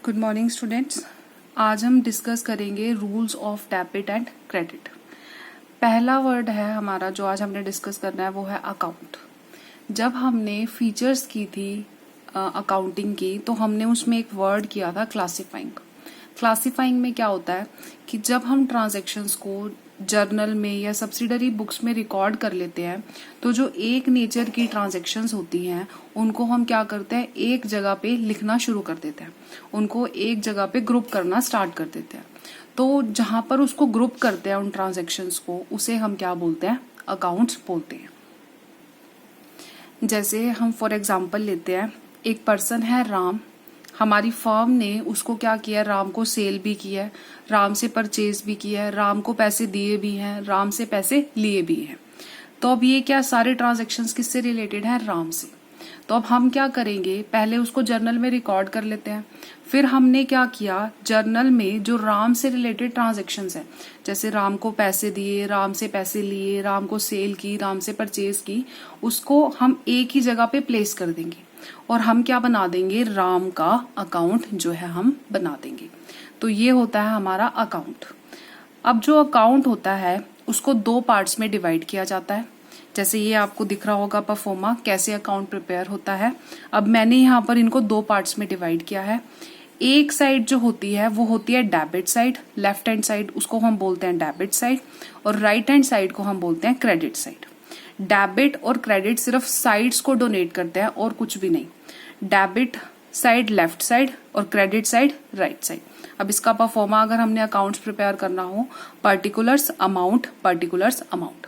Good morning students. आज हम discuss करेंगे rules of debit and credit. पहला वर्ड है हमारा जो आज हमने डिस्कस करना है वो है अकाउंट। जब हमने फीचर्स की थी अकाउंटिंग की तो हमने उसमें एक वर्ड किया था क्लासिफाइंग। क्लासिफाइंग में क्या होता है कि जब हम ट्रांजैक्शंस को जर्नल में या सब्सिडरी बुक्स में रिकॉर्ड कर लेते हैं तो जो एक नेचर की ट्रांजैक्शंस होती हैं उनको हम क्या करते हैं, एक जगह पे लिखना शुरू कर देते हैं, उनको एक जगह पे ग्रुप करना स्टार्ट कर देते हैं। तो जहां पर उसको ग्रुप करते हैं उन ट्रांजैक्शंस को, उसे हम क्या बोलते हैं, अकाउंट्स बोलते हैं। जैसे हम फॉर एग्जाम्पल लेते हैं, एक पर्सन है राम, हमारी फर्म ने उसको क्या किया, राम को सेल भी किया है, राम से परचेज भी किया है, राम को पैसे दिए भी हैं, राम से पैसे लिए भी हैं। तो अब ये क्या सारे ट्रांजैक्शंस किससे रिलेटेड हैं, राम से। तो अब हम क्या करेंगे, पहले उसको जर्नल में रिकॉर्ड कर लेते हैं। फिर हमने क्या किया, जर्नल में जो राम से रिलेटेड ट्रांजैक्शंस हैं, जैसे राम को पैसे दिए, राम से पैसे लिए, राम को सेल की, राम से परचेज की, उसको हम एक ही जगह पे प्लेस कर देंगे और हम क्या बना देंगे, राम का अकाउंट जो है हम बना देंगे। तो ये होता है हमारा अकाउंट। अब जो अकाउंट होता है उसको दो पार्ट्स में डिवाइड किया जाता है। जैसे ये आपको दिख रहा होगा परफॉर्मा कैसे अकाउंट प्रिपेयर होता है। अब मैंने यहाँ पर इनको दो पार्ट्स में डिवाइड किया है। एक साइड जो होती है वो होती है debit side, left hand side उसको हम बोलते हैं डेबिट साइड, और राइट हैंड साइड को हम बोलते हैं क्रेडिट साइड। डेबिट और क्रेडिट सिर्फ साइड्स को डोनेट करते हैं और कुछ भी नहीं। डेबिट साइड लेफ्ट साइड और क्रेडिट साइड राइट साइड। अब इसका परफॉर्मा अगर हमने अकाउंट्स प्रिपेयर करना हो, पर्टिकुलर्स अमाउंट, पर्टिकुलर्स अमाउंट।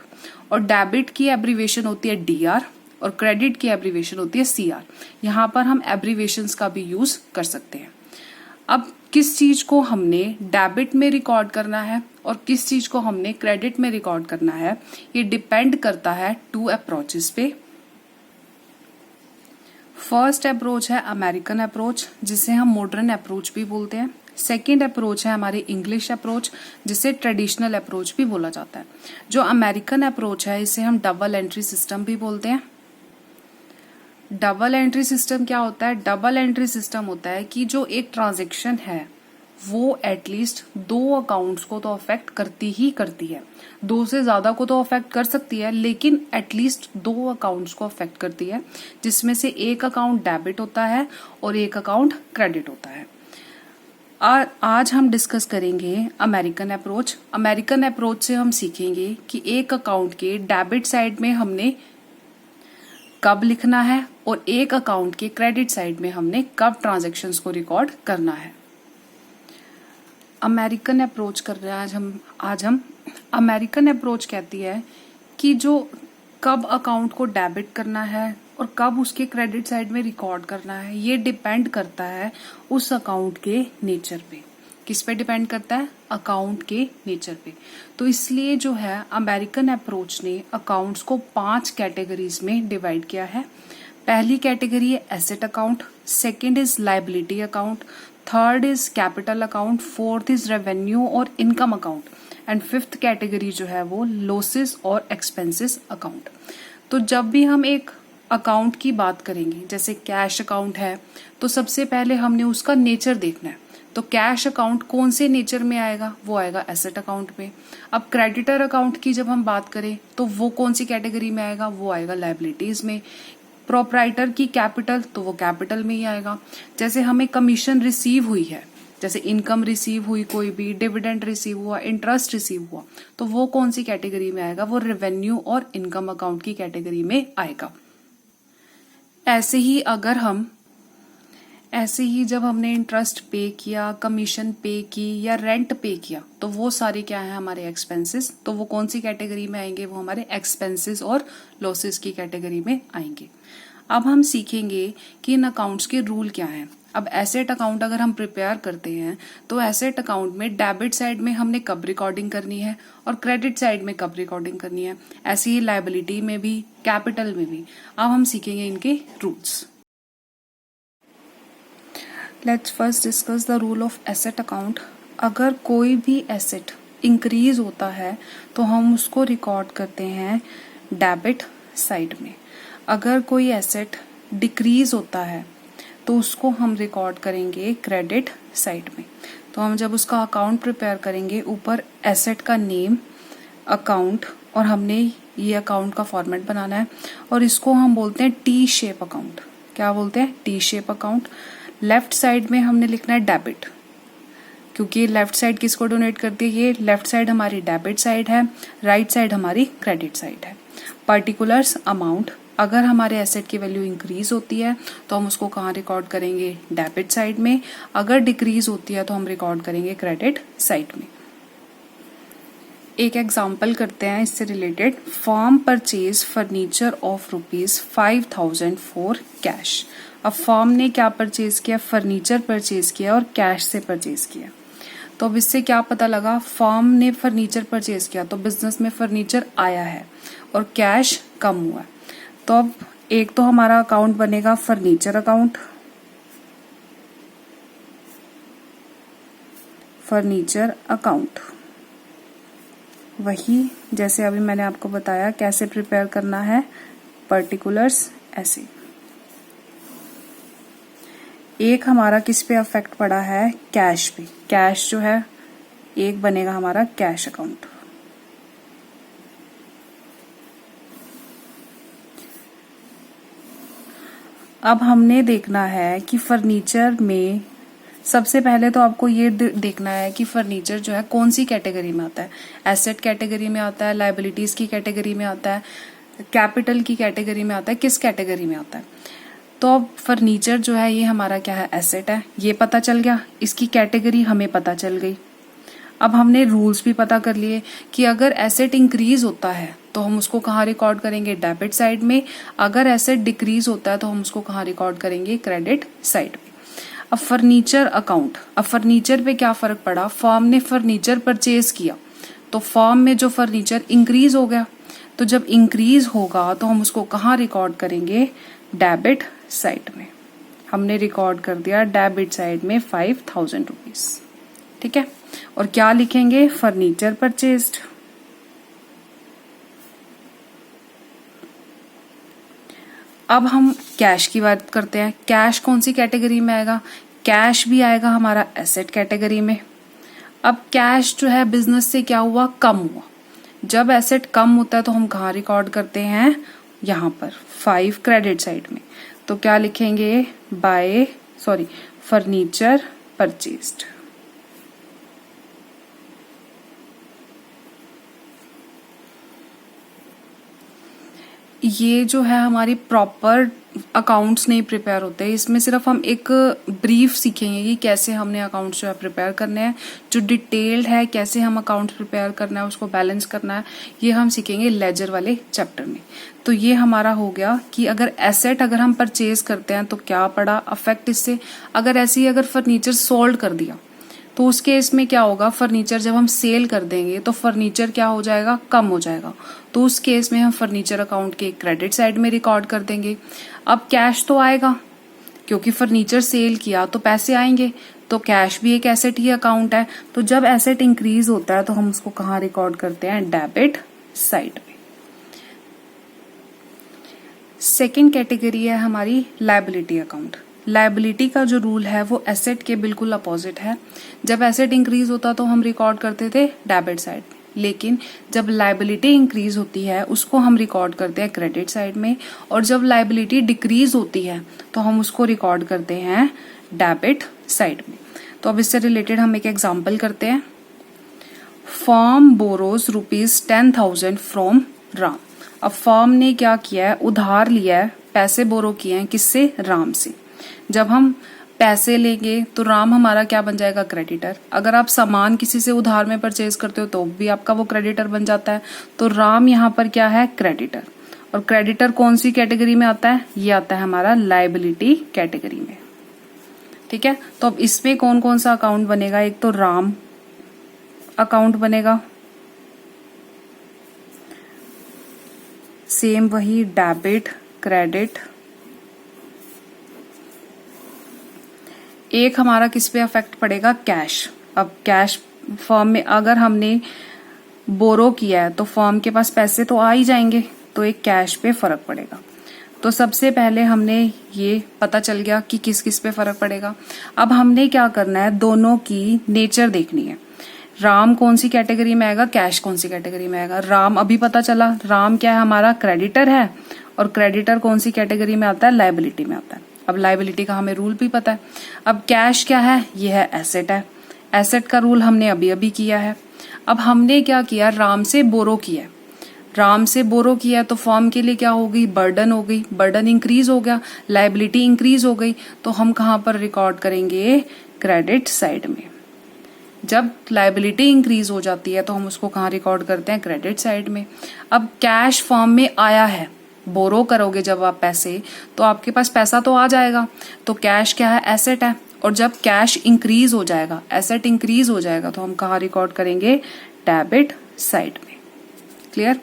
और डेबिट की एब्रीवेशन होती है डीआर और क्रेडिट की एब्रीवेशन होती है सीआर। यहां पर हम एब्रीवेशंस का भी यूज कर सकते हैं। अब किस चीज को हमने डेबिट में रिकॉर्ड करना है और किस चीज को हमने क्रेडिट में रिकॉर्ड करना है, ये डिपेंड करता है टू अप्रोचेस पे। फर्स्ट अप्रोच है अमेरिकन अप्रोच, जिसे हम मॉडर्न अप्रोच भी बोलते हैं। सेकेंड अप्रोच है हमारी इंग्लिश अप्रोच, जिसे ट्रेडिशनल अप्रोच भी बोला जाता है। जो अमेरिकन अप्रोच है इसे हम डबल एंट्री सिस्टम भी बोलते हैं। डबल एंट्री सिस्टम क्या होता है, डबल एंट्री सिस्टम होता है कि जो एक ट्रांजैक्शन है वो एटलीस्ट दो अकाउंट्स को तो अफेक्ट करती ही करती है। दो से ज्यादा को तो अफेक्ट कर सकती है लेकिन एटलीस्ट दो अकाउंट्स को अफेक्ट करती है, जिसमें से एक अकाउंट डेबिट होता है और एक अकाउंट क्रेडिट होता है। आज हम डिस्कस करेंगे अमेरिकन अप्रोच। अमेरिकन अप्रोच से हम सीखेंगे कि एक अकाउंट के डेबिट साइड में हमने कब लिखना है और एक अकाउंट के क्रेडिट साइड में हमने कब ट्रांजैक्शंस को रिकॉर्ड करना है। अमेरिकन अप्रोच कर रहे हैं आज हम अमेरिकन अप्रोच कहती है कि जो कब अकाउंट को डेबिट करना है और कब उसके क्रेडिट साइड में रिकॉर्ड करना है, ये डिपेंड करता है उस अकाउंट के नेचर पे। किस पे डिपेंड करता है, अकाउंट के नेचर पे। तो इसलिए जो है अमेरिकन अप्रोच ने अकाउंट्स को 5 कैटेगरीज में डिवाइड किया है। पहली कैटेगरी है asset account, second is liability account, third is capital account, fourth is revenue और income account, and fifth category जो है वो लॉसेस और एक्सपेंसेस अकाउंट। तो जब भी हम एक अकाउंट की बात करेंगे, जैसे कैश अकाउंट है, तो सबसे पहले हमने उसका नेचर देखना है। तो कैश अकाउंट कौन से नेचर में आएगा, वो आएगा एसेट अकाउंट में। अब क्रेडिटर अकाउंट की जब हम बात करें तो वो कौन सी कैटेगरी में आएगा, वो आएगा लायबिलिटीज में। प्रोप्राइटर की कैपिटल, तो वो कैपिटल में ही आएगा। जैसे हमें कमीशन रिसीव हुई है, जैसे इनकम रिसीव हुई, कोई भी डिविडेंड रिसीव हुआ, इंटरेस्ट रिसीव हुआ, तो वो कौन सी कैटेगरी में आएगा, वो रेवेन्यू और इनकम अकाउंट की कैटेगरी में आएगा। ऐसे ही जब हमने इंटरेस्ट पे किया, कमीशन पे की या रेंट पे किया, तो वो सारे क्या है हमारे एक्सपेंसेस। तो वो कौन सी कैटेगरी में आएंगे, वो हमारे एक्सपेंसेस और लॉसेस की कैटेगरी में आएंगे। अब हम सीखेंगे कि इन अकाउंट्स के रूल क्या हैं। अब एसेट अकाउंट अगर हम प्रिपेयर करते हैं तो एसेट अकाउंट में डेबिट साइड में हमने कब रिकॉर्डिंग करनी है और क्रेडिट साइड में कब रिकॉर्डिंग करनी है। ऐसे ही लायबिलिटी में भी, कैपिटल में भी। अब हम सीखेंगे इनके rules. Let's first discuss the rule of asset account. अगर कोई भी एसेट इंक्रीज होता है तो हम उसको रिकॉर्ड करते हैं डेबिट साइड में। अगर कोई एसेट डिक्रीज होता है तो उसको हम रिकॉर्ड करेंगे क्रेडिट साइड में। तो हम जब उसका अकाउंट प्रिपेयर करेंगे, ऊपर एसेट का नेम, अकाउंट, और हमने ये अकाउंट का फॉर्मेट बनाना है और इसको हम बोलते हैं टी शेप अकाउंट। क्या बोलते हैं? T shape account. Left side में हमने लिखना है डेबिट, क्योंकि लेफ्ट साइड किसको डोनेट करती है? ये लेफ्ट साइड हमारी डेबिट साइड है, राइट साइड हमारी क्रेडिट साइड है। पर्टिकुलर्स अमाउंट, अगर हमारे एसेट की वैल्यू इंक्रीज होती है तो हम उसको कहाँ रिकॉर्ड करेंगे? डेबिट साइड में। अगर डिक्रीज होती है तो हम रिकॉर्ड करेंगे क्रेडिट साइड में। एक एग्जाम्पल करते हैं इससे related. Firm purchase furniture of ₹5,000 for cash. अब फर्म ने क्या परचेज किया? फर्नीचर परचेज किया और कैश से परचेज किया। तो अब इससे क्या पता लगा? फर्म ने फर्नीचर परचेज किया तो बिजनेस में फर्नीचर आया है और कैश कम हुआ है। तो अब एक तो हमारा अकाउंट बनेगा फर्नीचर अकाउंट, फर्नीचर अकाउंट। वही जैसे अभी मैंने आपको बताया कैसे प्रिपेयर करना है, पर्टिकुलर्स ऐसे। एक हमारा किस पे अफेक्ट पड़ा है? कैश पे। कैश जो है एक बनेगा हमारा कैश अकाउंट। अब हमने देखना है कि फर्नीचर में सबसे पहले तो आपको ये देखना है कि फर्नीचर जो है कौन सी कैटेगरी में आता है। एसेट कैटेगरी में आता है, लायबिलिटीज की कैटेगरी में आता है, कैपिटल की कैटेगरी में आता है, किस कैटेगरी में आता है? तो अब फर्नीचर जो है ये हमारा क्या है? एसेट है। ये पता चल गया, इसकी कैटेगरी हमें पता चल गई। अब हमने रूल्स भी पता कर लिए कि अगर एसेट इंक्रीज होता है तो हम उसको कहाँ रिकॉर्ड करेंगे? डेबिट साइड में। अगर एसेट डिक्रीज होता है तो हम उसको कहाँ रिकॉर्ड करेंगे? क्रेडिट साइड में। अब फर्नीचर अकाउंट, अब फर्नीचर पे क्या फर्क पड़ा? फर्म ने फर्नीचर परचेज किया तो फर्म में जो फर्नीचर इंक्रीज हो गया, तो जब इंक्रीज होगा तो हम उसको कहाँ रिकॉर्ड करेंगे? डेबिट साइड में। हमने रिकॉर्ड कर दिया डेबिट साइड में ₹5,000। ठीक है, और क्या लिखेंगे? Furniture purchased. अब हम कैश की बात करते हैं। कैश कौन सी कैटेगरी में आएगा? कैश भी आएगा हमारा एसेट कैटेगरी में। अब कैश जो है बिजनेस से क्या हुआ? कम हुआ। जब एसेट कम होता है तो हम कहाँ रिकॉर्ड करते हैं? यहाँ पर 5 क्रेडिट साइड में। तो क्या लिखेंगे? Furniture purchased. ये जो है हमारी प्रॉपर अकाउंट्स नहीं प्रिपेयर होते, इसमें सिर्फ हम एक ब्रीफ सीखेंगे कि कैसे हमने अकाउंट्स जो है प्रिपेयर करने हैं। जो डिटेल्ड है कैसे हम अकाउंट प्रिपेयर करना है, उसको बैलेंस करना है, ये हम सीखेंगे लेजर वाले चैप्टर में। तो ये हमारा हो गया कि अगर एसेट अगर हम परचेज करते हैं तो क्या पड़ा अफेक्ट इससे। अगर ऐसे ही अगर फर्नीचर सोल्ड कर दिया तो उस केस में क्या होगा? फर्नीचर जब हम सेल कर देंगे तो फर्नीचर क्या हो जाएगा? कम हो जाएगा। तो उस केस में हम फर्नीचर अकाउंट के क्रेडिट साइड में रिकॉर्ड कर देंगे। अब कैश तो आएगा, क्योंकि फर्नीचर सेल किया तो पैसे आएंगे, तो कैश भी एक एसेट ही अकाउंट है। तो जब एसेट इंक्रीज होता है तो हम उसको कहाँ रिकॉर्ड करते हैं? डेबिट साइड में। सेकेंड कैटेगरी है हमारी लायबिलिटी अकाउंट। लायबिलिटी का जो रूल है वो एसेट के बिल्कुल अपोजिट है। जब एसेट इंक्रीज होता तो हम रिकॉर्ड करते थे डेबिट साइड में, लेकिन जब लायबिलिटी इंक्रीज होती है उसको हम रिकॉर्ड करते हैं क्रेडिट साइड में, और जब लायबिलिटी डिक्रीज होती है तो हम उसको रिकॉर्ड करते हैं डेबिट साइड में। तो अब इससे रिलेटेड हम एक एग्जाम्पल करते हैं। Firm borrows ₹10,000 from Ram. अब फर्म ने क्या किया है? उधार लिया है, पैसे बोरो किए हैं। किससे? राम से। जब हम पैसे लेंगे तो राम हमारा क्या बन जाएगा? क्रेडिटर। अगर आप सामान किसी से उधार में परचेज करते हो तो भी आपका वो क्रेडिटर बन जाता है। तो राम यहाँ पर क्या है? क्रेडिटर। और क्रेडिटर कौन सी कैटेगरी में आता है? ये आता है हमारा लायबिलिटी कैटेगरी में। ठीक है, तो अब इसमें कौन कौन सा अकाउंट बनेगा? एक तो राम अकाउंट बनेगा, सेम वही डेबिट क्रेडिट। एक हमारा किस पे अफेक्ट पड़ेगा? कैश। अब कैश फर्म में अगर हमने बोरो किया है तो फर्म के पास पैसे तो आ ही जाएंगे, तो एक कैश पे फर्क पड़ेगा। तो सबसे पहले हमने ये पता चल गया कि किस किस पे फर्क पड़ेगा। अब हमने क्या करना है, दोनों की नेचर देखनी है। राम कौन सी कैटेगरी में आएगा, कैश कौन सी कैटेगरी में आएगा। राम अभी पता चला, राम क्या है, हमारा क्रेडिटर है, और क्रेडिटर कौन सी कैटेगरी में आता है, लायबिलिटी में आता है। अब लायबिलिटी का हमें रूल भी पता है। अब कैश क्या है, ये है एसेट है, एसेट का रूल हमने अभी अभी किया है। अब हमने क्या किया, राम से बोरो किया, राम से बोरो किया तो फॉर्म के लिए क्या हो गई, बर्डन हो गई, बर्डन इंक्रीज हो गया, लायबिलिटी इंक्रीज हो गई, तो हम कहां पर रिकॉर्ड करेंगे, क्रेडिट साइड में। जब लायबिलिटी इंक्रीज हो जाती है तो हम उसको कहां रिकॉर्ड करते हैं, क्रेडिट साइड में। अब कैश फॉर्म में आया है, बोरो करोगे जब आप पैसे, तो आपके पास पैसा तो आ जाएगा, तो कैश क्या है, एसेट है। और जब कैश इंक्रीज हो जाएगा, एसेट इंक्रीज हो जाएगा, तो हम कहां रिकॉर्ड करेंगे, डेबिट साइड में। क्लियर।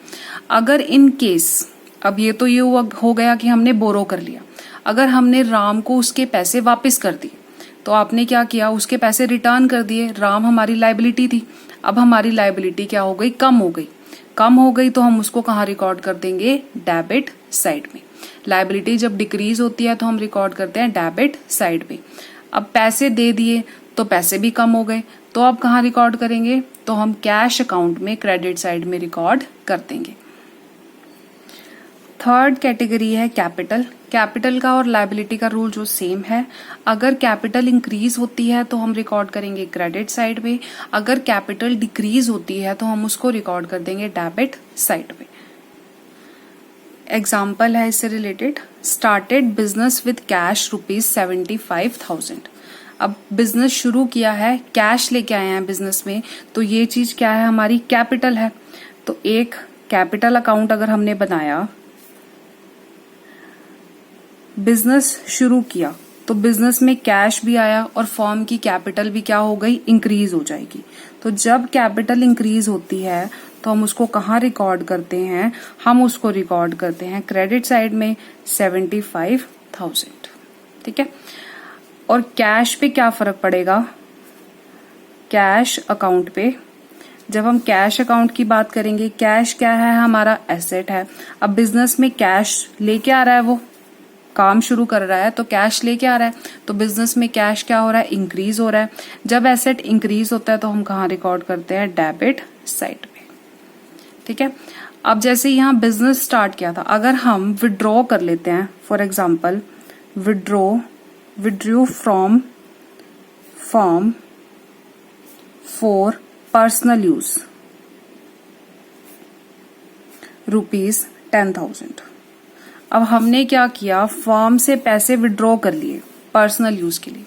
अगर इन केस, अब ये तो ये हो गया कि हमने बोरो कर लिया, अगर हमने राम को उसके पैसे वापस कर दिए, तो आपने क्या किया, उसके पैसे रिटर्न कर दिए। राम हमारी लायबिलिटी थी, अब हमारी लायबिलिटी क्या हो गई, कम हो गई, कम हो गई, तो हम उसको कहां रिकॉर्ड कर देंगे, डेबिट साइड में। लायबिलिटी जब डिक्रीज होती है तो हम रिकॉर्ड करते हैं डेबिट साइड में। अब पैसे दे दिए तो पैसे भी कम हो गए, तो अब कहां रिकॉर्ड करेंगे, तो हम कैश अकाउंट में क्रेडिट साइड में रिकॉर्ड कर देंगे। थर्ड कैटेगरी है कैपिटल। कैपिटल का और लायबिलिटी का रूल जो सेम है, अगर कैपिटल इंक्रीज होती है तो हम रिकॉर्ड करेंगे क्रेडिट साइड में, अगर कैपिटल डिक्रीज होती है तो हम उसको रिकॉर्ड कर देंगे डेबिट साइड में। एग्जाम्पल है इससे related, started business with cash ₹75,000। अब बिजनेस शुरू किया है, कैश लेके आए हैं बिजनेस में, तो ये चीज क्या है, हमारी कैपिटल है। तो एक कैपिटल अकाउंट अगर हमने बनाया, बिजनेस शुरू किया, तो बिजनेस में कैश भी आया और फर्म की कैपिटल भी क्या हो गई, इंक्रीज हो जाएगी। तो जब कैपिटल इंक्रीज होती है तो हम उसको कहाँ रिकॉर्ड करते हैं, हम उसको रिकॉर्ड करते हैं क्रेडिट साइड में 75,000। ठीक है। और कैश पे क्या फर्क पड़ेगा, कैश अकाउंट पे, जब हम कैश अकाउंट की बात करेंगे, कैश क्या है, हमारा एसेट है। अब बिजनेस में कैश लेके आ रहा है, वो काम शुरू कर रहा है तो कैश लेके आ रहा है, तो बिजनेस में कैश क्या हो रहा है, इंक्रीज हो रहा है। जब एसेट इंक्रीज होता है तो हम कहाँ रिकॉर्ड करते हैं, डेबिट साइड में। ठीक है। अब जैसे यहाँ बिजनेस स्टार्ट किया था, अगर हम विड्रॉ कर लेते हैं, for example withdrew from form for personal use ₹10,000। अब हमने क्या किया, फर्म से पैसे विड्रॉ कर लिए पर्सनल यूज के लिए।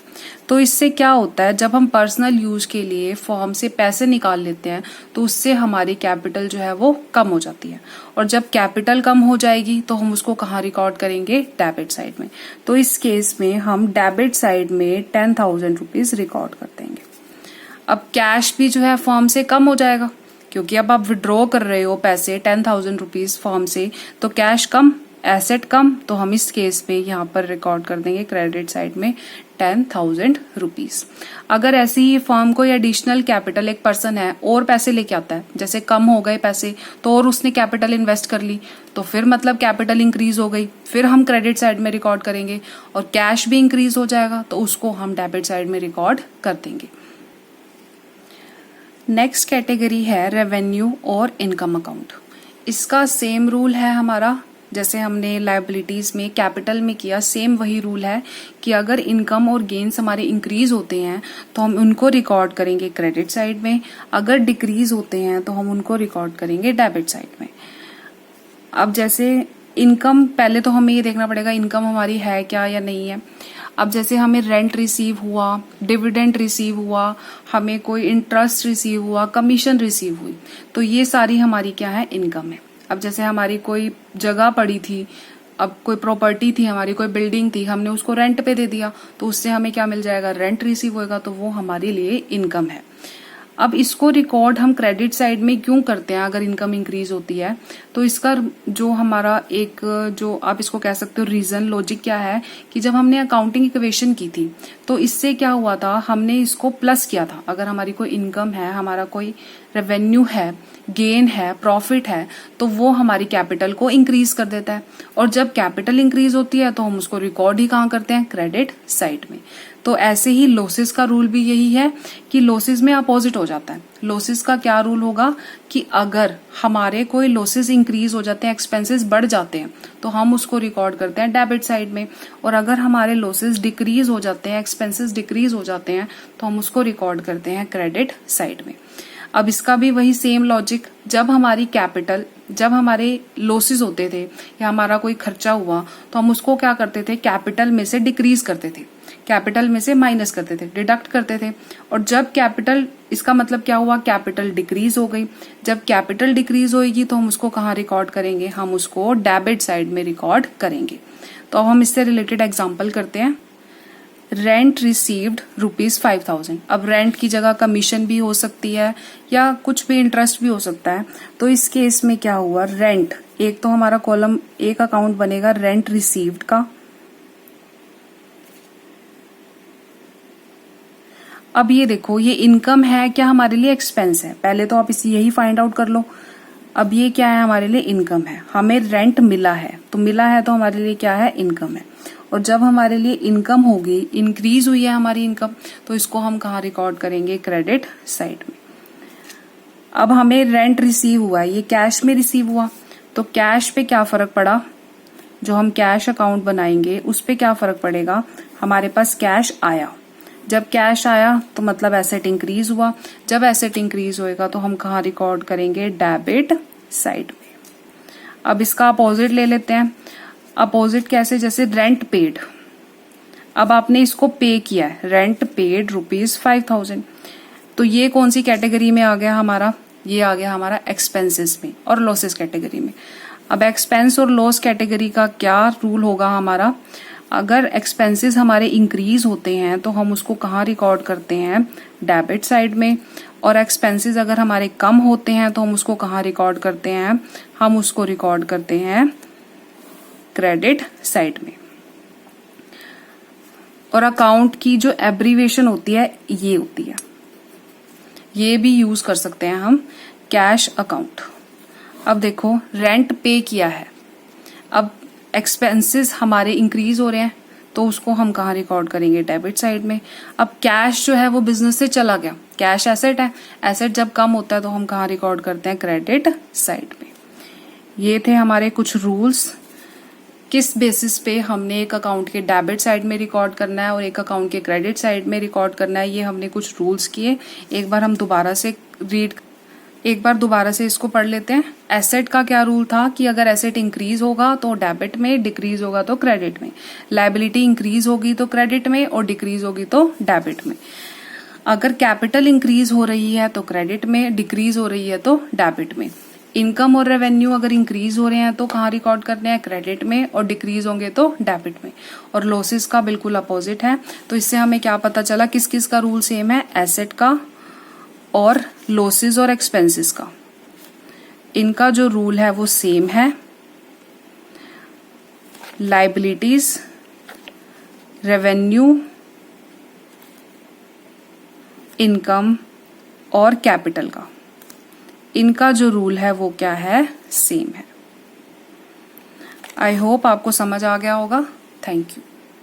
तो इससे क्या होता है, जब हम पर्सनल यूज के लिए फर्म से पैसे निकाल लेते हैं तो उससे हमारी कैपिटल जो है वो कम हो जाती है, और जब कैपिटल कम हो जाएगी तो हम उसको कहाँ रिकॉर्ड करेंगे, डेबिट साइड में। तो इस केस में हम डेबिट साइड में ₹10,000 रिकॉर्ड कर देंगे। अब कैश भी जो है फर्म से कम हो जाएगा, क्योंकि अब आप विड्रॉ कर रहे हो पैसे ₹10,000 फर्म से, तो कैश कम, एसेट कम, तो हम इस केस में यहाँ पर रिकॉर्ड कर देंगे क्रेडिट साइड में ₹10,000। अगर ऐसे ही फर्म को एडिशनल कैपिटल, एक पर्सन है और पैसे लेके आता है, जैसे कम हो गए पैसे तो और उसने कैपिटल इन्वेस्ट कर ली, तो फिर मतलब कैपिटल इंक्रीज हो गई, फिर हम क्रेडिट साइड में रिकॉर्ड करेंगे, और कैश भी इंक्रीज हो जाएगा तो उसको हम डेबिट साइड में रिकॉर्ड कर देंगे। नेक्स्ट कैटेगरी है रेवेन्यू और इनकम अकाउंट। इसका सेम रूल है हमारा, जैसे हमने लायबिलिटीज में कैपिटल में किया, सेम वही रूल है कि अगर इनकम और गेन्स हमारे इंक्रीज होते हैं तो हम उनको रिकॉर्ड करेंगे क्रेडिट साइड में, अगर डिक्रीज होते हैं तो हम उनको रिकॉर्ड करेंगे डेबिट साइड में। अब जैसे इनकम, पहले तो हमें ये देखना पड़ेगा इनकम हमारी है क्या या नहीं है। अब जैसे हमें रेंट रिसीव हुआ, डिविडेंड रिसीव हुआ, हमें कोई इंटरेस्ट रिसीव हुआ, कमीशन रिसीव हुई, तो ये सारी हमारी क्या है, इनकम है। अब जैसे हमारी कोई जगह पड़ी थी, अब कोई प्रॉपर्टी थी हमारी, कोई बिल्डिंग थी, हमने उसको रेंट पे दे दिया, तो उससे हमें क्या मिल जाएगा, रेंट रिसीव होएगा, तो वो हमारे लिए इनकम है। अब इसको रिकॉर्ड हम क्रेडिट साइड में क्यों करते हैं अगर इनकम इंक्रीज होती है? तो इसका जो हमारा एक जो आप इसको कह सकते हो रीजन लॉजिक क्या है कि जब हमने अकाउंटिंग इक्वेशन की थी तो इससे क्या हुआ था, हमने इसको प्लस किया था। अगर हमारी कोई इनकम है, हमारा कोई रेवेन्यू है, गेन है, प्रॉफिट है, तो वो हमारी कैपिटल को इंक्रीज कर देता है। और जब कैपिटल इंक्रीज होती है तो हम उसको रिकॉर्ड ही कहाँ करते हैं? क्रेडिट साइड में। तो ऐसे ही लॉसेस का रूल भी यही है कि लॉसेस में अपोजिट हो जाता है। लॉसेस का क्या रूल होगा कि अगर हमारे कोई लॉसेस इंक्रीज हो जाते हैं, एक्सपेंसेस बढ़ जाते हैं, तो हम उसको रिकॉर्ड करते हैं डेबिट साइड में। और अगर हमारे लॉसेस डिक्रीज हो जाते हैं, एक्सपेंसेस डिक्रीज हो जाते हैं, तो हम उसको रिकॉर्ड करते हैं क्रेडिट साइड में। अब इसका भी वही सेम लॉजिक, जब हमारी कैपिटल, जब हमारे लॉसेस होते थे या हमारा कोई खर्चा हुआ तो हम उसको क्या करते थे? कैपिटल में से डिक्रीज करते थे, कैपिटल में से माइनस करते थे, डिडक्ट करते थे। और जब कैपिटल, इसका मतलब क्या हुआ? कैपिटल डिक्रीज हो गई। जब कैपिटल डिक्रीज होगी तो हम उसको कहाँ रिकॉर्ड करेंगे? हम उसको डेबिट साइड में रिकॉर्ड करेंगे। तो अब हम इससे रिलेटेड एग्जाम्पल करते हैं। Rent received ₹5,000। अब रेंट की जगह कमीशन भी हो सकती है या कुछ भी इंटरेस्ट भी हो सकता है। तो इस केस में क्या हुआ? रेंट, एक तो हमारा कॉलम, एक अकाउंट बनेगा रेंट रिसीव्ड का। अब ये देखो, ये इनकम है क्या हमारे लिए एक्सपेंस है? पहले तो आप इसे यही फाइंड आउट कर लो। अब ये क्या है? हमारे लिए इनकम है। हमें रेंट मिला है, तो मिला है तो हमारे लिए क्या है? इनकम है। और जब हमारे लिए इनकम होगी, इंक्रीज हुई है हमारी इनकम, तो इसको हम कहाँ रिकॉर्ड करेंगे? क्रेडिट साइड में। अब हमें रेंट रिसीव हुआ है, ये कैश में रिसीव हुआ, तो कैश पे क्या फर्क पड़ा? जो हम कैश अकाउंट बनाएंगे उस पे क्या फर्क पड़ेगा? हमारे पास कैश आया। जब कैश आया तो मतलब एसेट इंक्रीज हुआ। जब एसेट इंक्रीज होएगा तो हम कहाँ रिकॉर्ड करेंगे? डेबिट साइड में। अब इसका अपोजिट ले लेते हैं। अपोजिट कैसे? जैसे रेंट पेड, अब आपने इसको पे किया है, रेंट पेड ₹5,000, तो ये कौन सी कैटेगरी में आ गया हमारा? ये आ गया हमारा एक्सपेंसेस में और लॉसेस कैटेगरी में। अब एक्सपेंस और लॉस कैटेगरी का क्या रूल होगा हमारा? अगर एक्सपेंसेस हमारे इंक्रीज होते हैं तो हम उसको कहाँ रिकॉर्ड करते हैं? डेबिट साइड में। और एक्सपेंसेस अगर हमारे कम होते हैं तो हम उसको कहाँ रिकॉर्ड करते हैं? हम उसको रिकॉर्ड करते हैं क्रेडिट साइड में। और अकाउंट की जो एब्रीविएशन होती है ये होती है, ये भी यूज कर सकते हैं हम, कैश अकाउंट। अब देखो, रेंट पे किया है, अब एक्सपेंसेस हमारे इंक्रीज हो रहे हैं तो उसको हम कहाँ रिकॉर्ड करेंगे? डेबिट साइड में। अब कैश जो है वो बिजनेस से चला गया, कैश एसेट है, एसेट जब कम होता है तो हम कहाँ रिकॉर्ड करते हैं? क्रेडिट साइड में। ये थे हमारे कुछ रूल्स, किस बेसिस पे हमने एक अकाउंट के डेबिट साइड में रिकॉर्ड करना है और एक अकाउंट के क्रेडिट साइड में रिकॉर्ड करना है। ये हमने कुछ रूल्स किए। एक बार हम दोबारा से इसको पढ़ लेते हैं। एसेट का क्या रूल था कि अगर एसेट इंक्रीज होगा तो डेबिट में, डिक्रीज होगा तो क्रेडिट में। लायबिलिटी इंक्रीज होगी तो क्रेडिट में और डिक्रीज होगी तो डेबिट में। अगर कैपिटल इंक्रीज हो रही है तो क्रेडिट में, डिक्रीज हो रही है तो डेबिट में। इनकम और रेवेन्यू अगर इंक्रीज हो रहे हैं तो कहाँ रिकॉर्ड करने हैं? क्रेडिट में, और डिक्रीज होंगे तो डेबिट में। और लॉसेस का बिल्कुल अपोजिट है। तो इससे हमें क्या पता चला? किस किस का रूल सेम है? एसेट का और लॉसेस और एक्सपेंसेस का, इनका जो रूल है वो सेम है। लायबिलिटीज, रेवेन्यू, इनकम और कैपिटल का, इनका जो रूल है वो क्या है? सेम है। आई होप आपको समझ आ गया होगा। Thank you.